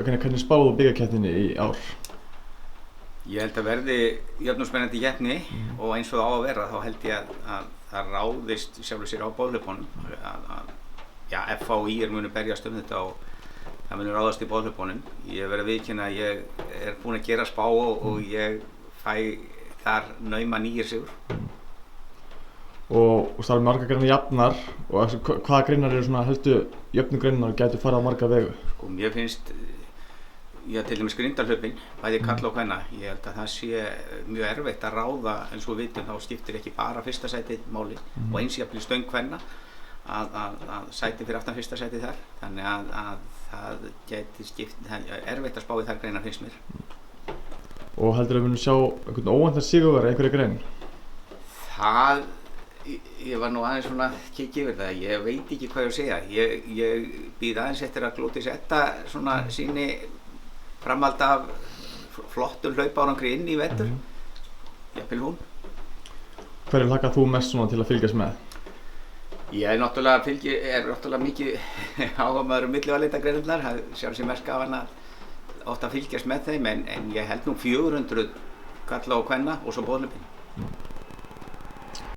hvernig spáðu þú bikarkeppninni í ár? Ég held að verði jöfn og spennandi keppni og eins og það á að vera, þá held ég að það ráðist sjálfur sér á boðhlaupunum að FH og IR munu berjast þetta og það munu ráðast í boðhlaupunum. Ég verð að viðurkenna að ég er búinn að gera spá og ég fæ þar nauman IR sigur. Og það eru margar greinar jafnar og hvaða greinar eru svona helstu jöfnu greinar og gætu farið á marga vegu? Sko, mér finnst til dæmis grindahlaupin, bæði karla og kvenna. Ég held að það sé mjög erfitt að ráða, eins og við vitum þá skiptir ekki bara fyrsta sætið máli og eins jafnvel stöng kvenna að sæti fyrir aftan fyrsta sætið þar. Þannig að það geti erfitt að spá í þær greinar finnst mér. Og heldur að við munum sjá einhvern óvæntan sigurvegara í einhverju grein? Ég var nú aðeins svona að kíkja yfir það, ég veit ekki hvað ég að segja. Ég bíð aðeins eftir að Glódís Edda svona síni framhald af flottum hlaupárangri inn í vetur. Jafnvel hún. Hverju hlakkar þú mest svona til að fylgjast með? Ég er náttúrulega mikið áhugamaður millivalindagreinarnar, það sjálf sem mest gaman að fylgjast með þeim, en ég held nú 400 karla og kvenna og svo boðhlaupin.